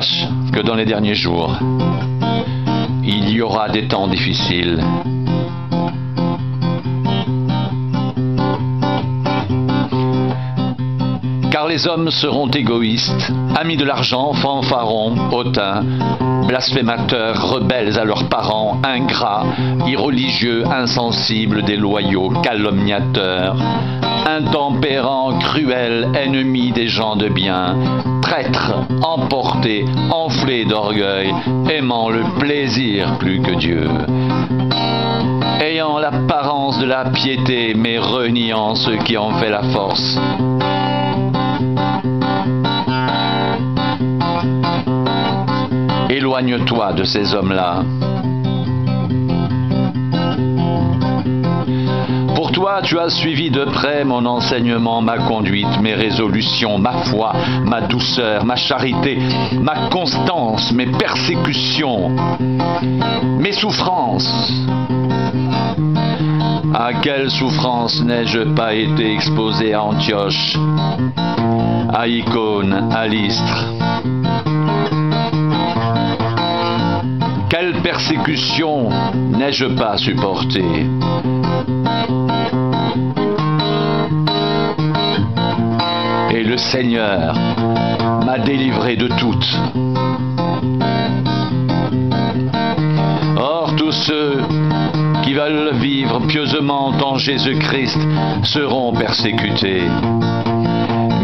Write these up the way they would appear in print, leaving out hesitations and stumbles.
Sache que dans les derniers jours, il y aura des temps difficiles. Car les hommes seront égoïstes, amis de l'argent, fanfarons, hautains, blasphémateurs, rebelles à leurs parents, ingrats, irreligieux, insensibles, déloyaux, calomniateurs, intempérants, cruels, ennemis des gens de bien, traîtres, emportés, enflés d'orgueil, aimant le plaisir plus que Dieu, ayant l'apparence de la piété, mais reniant ceux qui en fait la force. Éloigne-toi de ces hommes-là. Pour toi, tu as suivi de près mon enseignement, ma conduite, mes résolutions, ma foi, ma douceur, ma charité, ma constance, mes persécutions, mes souffrances. À quelle souffrance n'ai-je pas été exposé à Antioche, à Icône, à Lystre? Quelle persécution n'ai-je pas supporté? Et le Seigneur m'a délivré de toutes. Or, tous ceux qui veulent vivre pieusement en Jésus-Christ seront persécutés.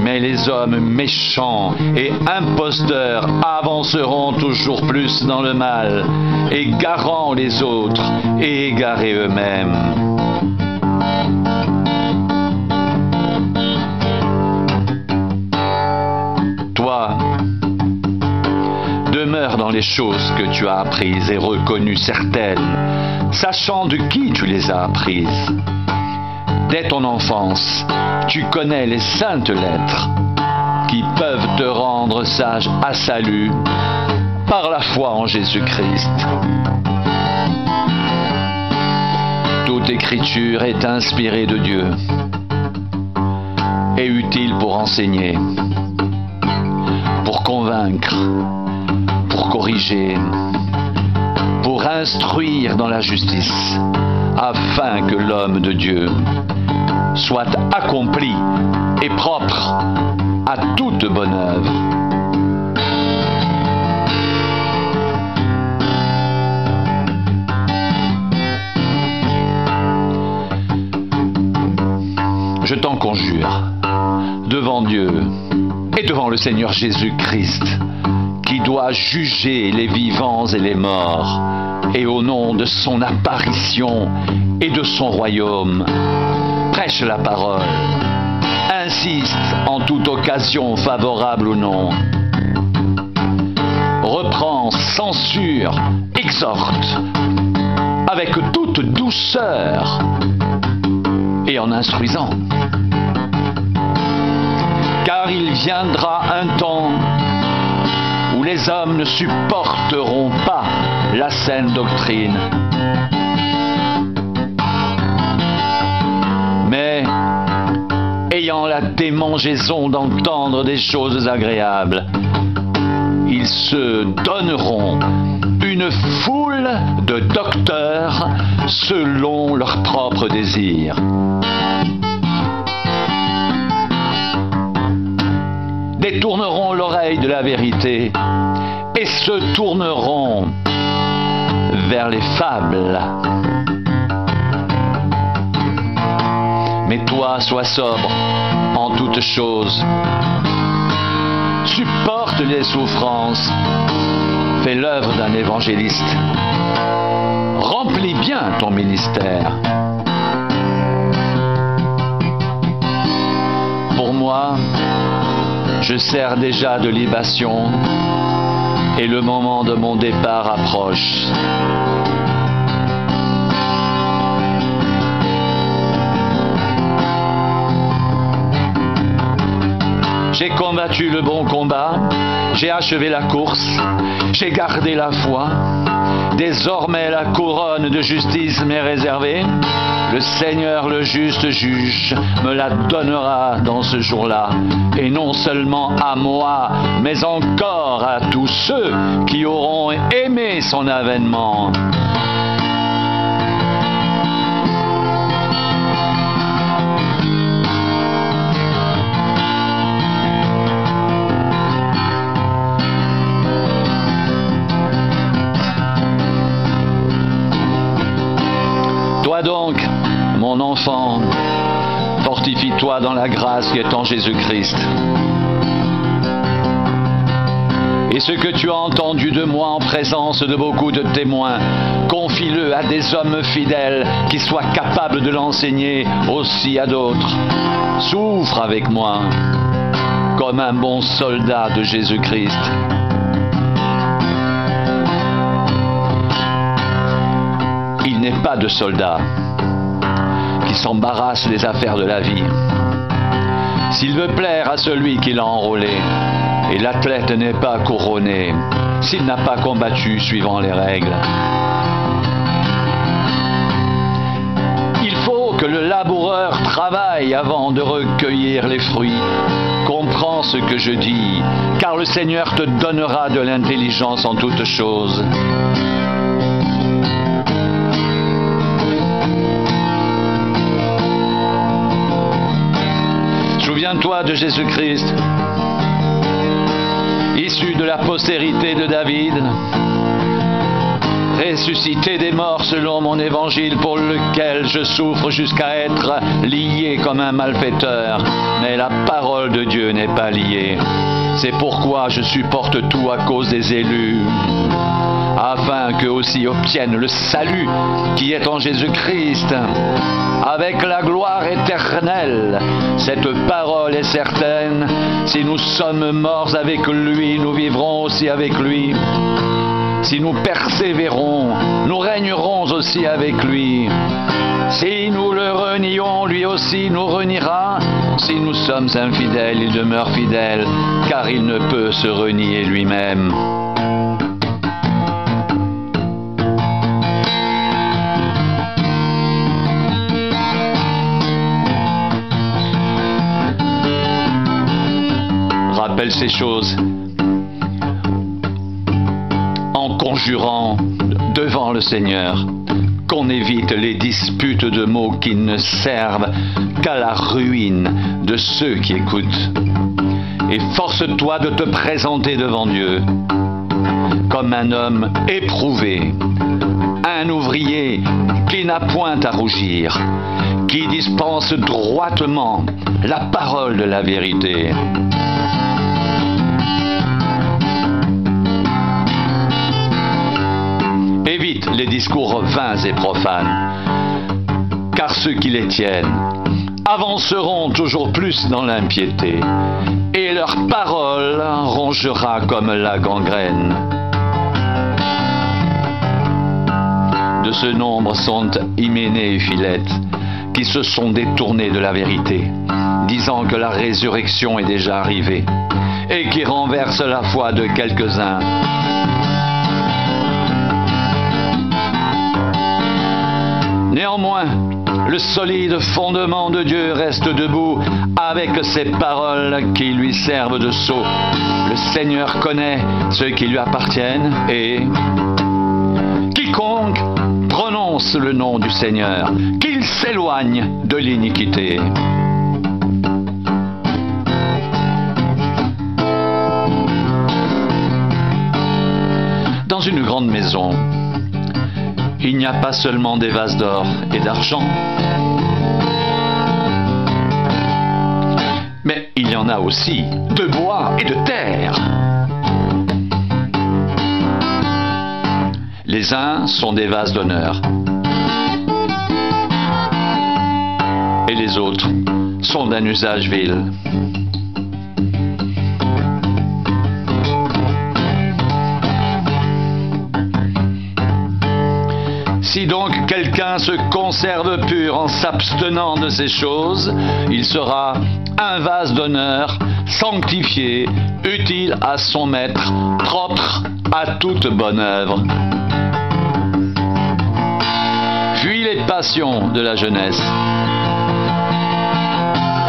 Mais les hommes méchants et imposteurs avanceront toujours plus dans le mal, égarant les autres et égarés eux-mêmes. Toi, demeure dans les choses que tu as apprises et reconnues certaines, sachant de qui tu les as apprises. Dès ton enfance, tu connais les saintes lettres qui peuvent te rendre sage à salut par la foi en Jésus-Christ. Toute écriture est inspirée de Dieu et utile pour enseigner, pour convaincre, pour corriger, pour instruire dans la justice, afin que l'homme de Dieu soit accompli et propre à toute bonne œuvre. Je t'en conjure, devant Dieu et devant le Seigneur Jésus-Christ, qui doit juger les vivants et les morts, et au nom de son apparition et de son royaume, prêche la parole, insiste en toute occasion favorable ou non, reprend, censure, exhorte, avec toute douceur et en instruisant. Car il viendra un temps où les hommes ne supporteront pas la saine doctrine, mais ayant la démangeaison d'entendre des choses agréables, ils se donneront une foule de docteurs selon leurs propres désirs. Détourneront l'oreille de la vérité et se tourneront vers les fables. Mais toi, sois sobre en toutes choses. Supporte les souffrances. Fais l'œuvre d'un évangéliste. Remplis bien ton ministère. Pour moi, je sers déjà de libation et le moment de mon départ approche. J'ai combattu le bon combat, j'ai achevé la course, j'ai gardé la foi. Désormais la couronne de justice m'est réservée. Le Seigneur, le juste juge, me la donnera dans ce jour-là. Et non seulement à moi, mais encore à tous ceux qui auront aimé son avènement. Toi donc, mon enfant, fortifie-toi dans la grâce qui est en Jésus-Christ. Et ce que tu as entendu de moi en présence de beaucoup de témoins, confie-le à des hommes fidèles qui soient capables de l'enseigner aussi à d'autres. Souffre avec moi comme un bon soldat de Jésus-Christ. Il n'est pas de soldat qui s'embarrasse des affaires de la vie. S'il veut plaire à celui qui l'a enrôlé, et l'athlète n'est pas couronné s'il n'a pas combattu suivant les règles. Il faut que le laboureur travaille avant de recueillir les fruits. Comprends ce que je dis, car le Seigneur te donnera de l'intelligence en toutes choses. Souviens-toi de Jésus-Christ, issu de la postérité de David, ressuscité des morts selon mon évangile pour lequel je souffre jusqu'à être lié comme un malfaiteur. Mais la parole de Dieu n'est pas liée. C'est pourquoi je supporte tout à cause des élus, afin qu'eux aussi obtiennent le salut qui est en Jésus-Christ, avec la gloire éternelle. Cette parole est certaine, si nous sommes morts avec lui, nous vivrons aussi avec lui. Si nous persévérons, nous régnerons aussi avec lui. Si nous le renions, lui aussi nous reniera. Si nous sommes infidèles, il demeure fidèle, car il ne peut se renier lui-même. Rappelle ces choses en conjurant devant le Seigneur qu'on évite les disputes de mots qui ne servent qu'à la ruine de ceux qui écoutent. Et force-toi de te présenter devant Dieu comme un homme éprouvé, un ouvrier qui n'a point à rougir, qui dispense droitement la parole de la vérité. Évite les discours vains et profanes, car ceux qui les tiennent avanceront toujours plus dans l'impiété, et leur parole rongera comme la gangrène. De ce nombre sont Hyménée et Philette, qui se sont détournés de la vérité, disant que la résurrection est déjà arrivée, et qui renversent la foi de quelques-uns. Néanmoins, le solide fondement de Dieu reste debout avec ses paroles qui lui servent de sceau. Le Seigneur connaît ceux qui lui appartiennent et quiconque prononce le nom du Seigneur, qu'il s'éloigne de l'iniquité. Dans une grande maison, il n'y a pas seulement des vases d'or et d'argent, mais il y en a aussi de bois et de terre. Les uns sont des vases d'honneur et les autres sont d'un usage vil. Si donc quelqu'un se conserve pur en s'abstenant de ces choses, il sera un vase d'honneur, sanctifié, utile à son maître, propre à toute bonne œuvre. Fuis les passions de la jeunesse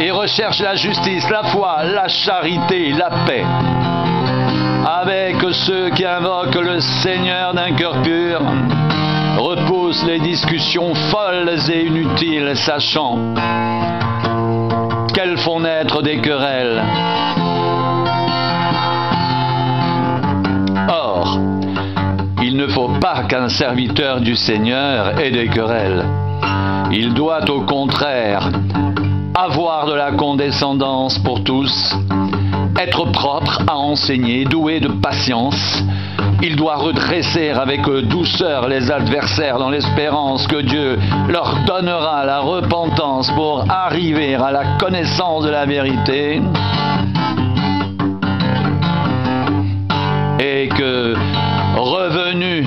et recherche la justice, la foi, la charité, la paix avec ceux qui invoquent le Seigneur d'un cœur pur. Repousse les discussions folles et inutiles, sachant qu'elles font naître des querelles. Or, il ne faut pas qu'un serviteur du Seigneur ait des querelles. Il doit au contraire avoir de la condescendance pour tous, être propre à enseigner, doué de patience. Il doit redresser avec douceur les adversaires dans l'espérance que Dieu leur donnera la repentance pour arriver à la connaissance de la vérité et que, revenus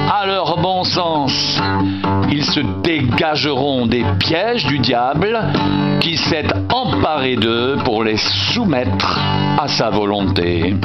à leur bon sens, ils se dégageront des pièges du diable qui s'est emparé d'eux pour les soumettre à sa volonté.